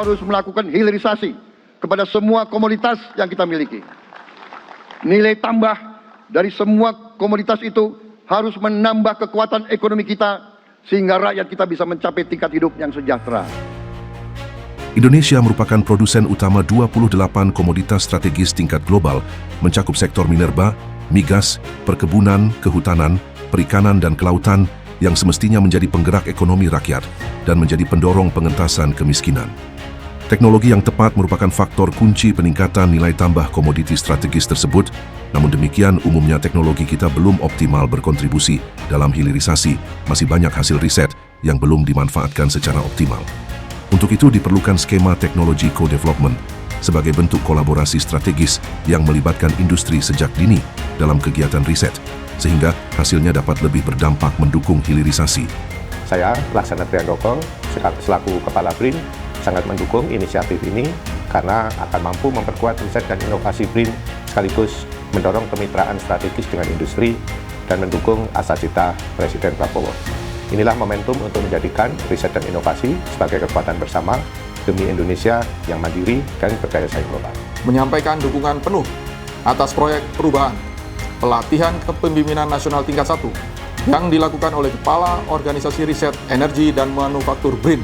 harus melakukan hilirisasi kepada semua komoditas yang kita miliki. Nilai tambah dari semua komoditas itu harus menambah kekuatan ekonomi kita sehingga rakyat kita bisa mencapai tingkat hidup yang sejahtera. Indonesia merupakan produsen utama 28 komoditas strategis tingkat global, mencakup sektor minerba, migas, perkebunan, kehutanan, perikanan dan kelautan yang semestinya menjadi penggerak ekonomi rakyat dan menjadi pendorong pengentasan kemiskinan. Teknologi yang tepat merupakan faktor kunci peningkatan nilai tambah komoditi strategis tersebut, namun demikian umumnya teknologi kita belum optimal berkontribusi dalam hilirisasi, masih banyak hasil riset yang belum dimanfaatkan secara optimal. Untuk itu diperlukan skema teknologi co-development sebagai bentuk kolaborasi strategis yang melibatkan industri sejak dini dalam kegiatan riset, sehingga hasilnya dapat lebih berdampak mendukung hilirisasi. Saya, Laksana Triandoko, selaku Kepala BRIN, sangat mendukung inisiatif ini karena akan mampu memperkuat riset dan inovasi BRIN sekaligus mendorong kemitraan strategis dengan industri dan mendukung asa cita Presiden Prabowo. Inilah momentum untuk menjadikan riset dan inovasi sebagai kekuatan bersama demi Indonesia yang mandiri dan berdaya saing global. Menyampaikan dukungan penuh atas proyek perubahan pelatihan kepemimpinan nasional tingkat 1 yang dilakukan oleh Kepala Organisasi Riset Energi dan Manufaktur BRIN.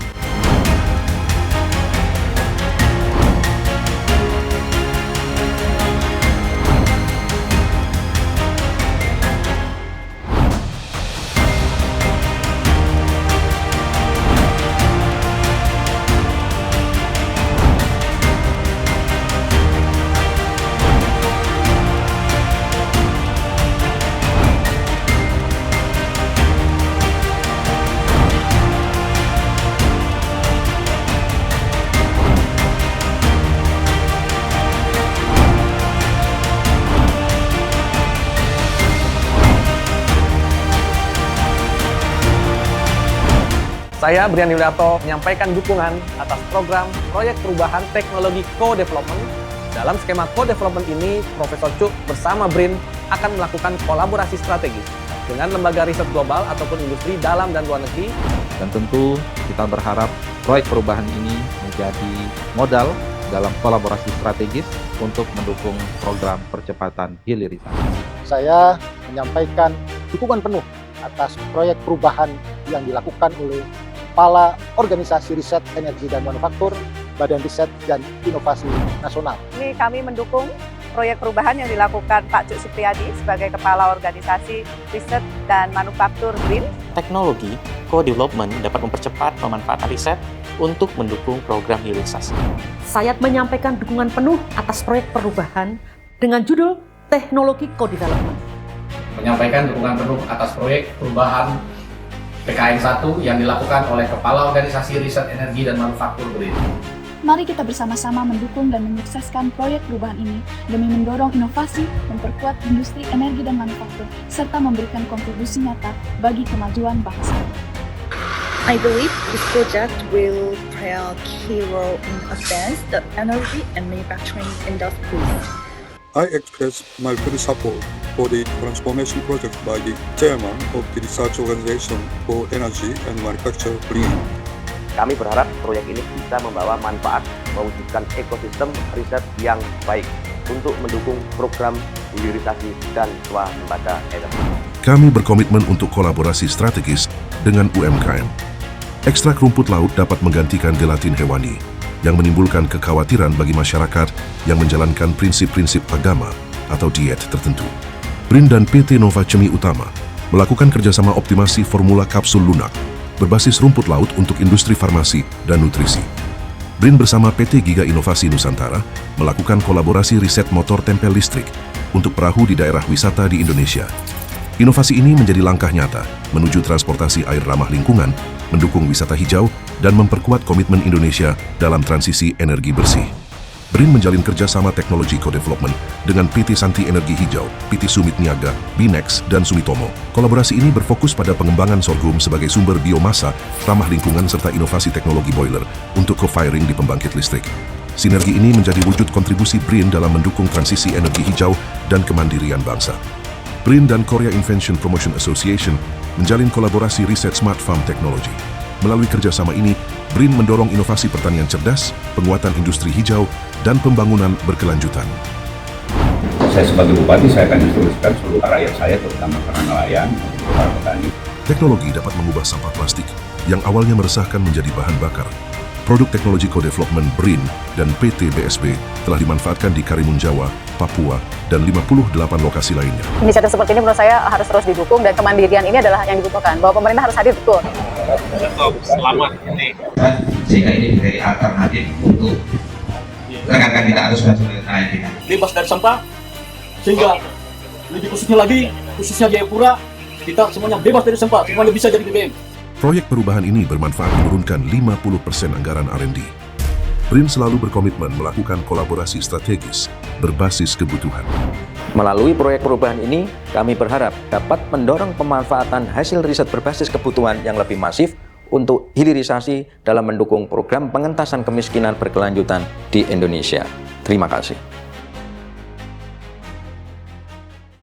Saya, Brian Yuliarto, menyampaikan dukungan atas program Proyek Perubahan Teknologi Co-Development. Dalam skema co-development ini, Profesor Cuk bersama BRIN akan melakukan kolaborasi strategis dengan lembaga riset global ataupun industri dalam dan luar negeri. Dan tentu kita berharap proyek perubahan ini menjadi modal dalam kolaborasi strategis untuk mendukung program percepatan hilirisasi. Saya menyampaikan dukungan penuh atas proyek perubahan yang dilakukan oleh Kepala Organisasi Riset Energi dan Manufaktur, Badan Riset dan Inovasi Nasional. Ini kami mendukung proyek perubahan yang dilakukan Pak Cuk Supriyadi sebagai Kepala Organisasi Riset dan Manufaktur BRIN. Teknologi co-development dapat mempercepat pemanfaatan riset untuk mendukung program hilirisasi. Saya menyampaikan dukungan penuh atas proyek perubahan dengan judul Teknologi Co-Development. Menyampaikan dukungan penuh atas proyek perubahan PKN 1 yang dilakukan oleh Kepala Organisasi Riset Energi dan Manufaktur BRIN. Mari kita bersama-sama mendukung dan menyukseskan proyek perubahan ini demi mendorong inovasi, memperkuat industri energi dan manufaktur, serta memberikan kontribusi nyata bagi kemajuan bangsa. I believe this project will play a key role in advance the energy and manufacturing industries. I express my full support for the transformation project by the chairman of the Research Organization for Energy and Manufacture BRIN. Kami berharap proyek ini bisa membawa manfaat mewujudkan ekosistem riset yang baik untuk mendukung program hilirisasi dan swasembada energi. Kami berkomitmen untuk kolaborasi strategis dengan UMKM. Ekstrak rumput laut dapat menggantikan gelatin hewani yang menimbulkan kekhawatiran bagi masyarakat yang menjalankan prinsip-prinsip agama atau diet tertentu. BRIN dan PT Nova Chemi Utama melakukan kerjasama optimasi formula kapsul lunak berbasis rumput laut untuk industri farmasi dan nutrisi. BRIN bersama PT Giga Inovasi Nusantara melakukan kolaborasi riset motor tempel listrik untuk perahu di daerah wisata di Indonesia. Inovasi ini menjadi langkah nyata menuju transportasi air ramah lingkungan, mendukung wisata hijau, dan memperkuat komitmen Indonesia dalam transisi energi bersih. BRIN menjalin kerjasama teknologi co-development dengan PT Santi Energi Hijau, PT Sumit Niaga, Binex, dan Sumitomo. Kolaborasi ini berfokus pada pengembangan sorghum sebagai sumber biomasa, ramah lingkungan, serta inovasi teknologi boiler untuk co-firing di pembangkit listrik. Sinergi ini menjadi wujud kontribusi BRIN dalam mendukung transisi energi hijau dan kemandirian bangsa. BRIN dan Korea Invention Promotion Association menjalin kolaborasi riset Smart Farm Technology. Melalui kerjasama ini, BRIN mendorong inovasi pertanian cerdas, penguatan industri hijau, dan pembangunan berkelanjutan. Saya sebagai bupati, saya akan instruksikan seluruh rakyat saya, terutama para nelayan, para petani. Teknologi dapat mengubah sampah plastik yang awalnya meresahkan menjadi bahan bakar. Produk teknologi co-development BRIN dan PT BSB telah dimanfaatkan di Karimun Jawa, Papua, dan 58 lokasi lainnya. Inisiatif seperti ini menurut saya harus terus didukung dan kemandirian ini adalah yang dibutuhkan, bahwa pemerintah harus hadir betul. Selamat ini. Sehingga ini menjadi alternatif untuk rekan-rekan kita harus masuk ke nelayan kita. Bebas dari sampah, sehingga lebih khususnya Jayapura, kita semuanya bebas dari sampah, semuanya bisa jadi BBM. Proyek perubahan ini bermanfaat menurunkan 50% anggaran R&D. BRIN selalu berkomitmen melakukan kolaborasi strategis berbasis kebutuhan. Melalui proyek perubahan ini, kami berharap dapat mendorong pemanfaatan hasil riset berbasis kebutuhan yang lebih masif untuk hilirisasi dalam mendukung program pengentasan kemiskinan berkelanjutan di Indonesia. Terima kasih.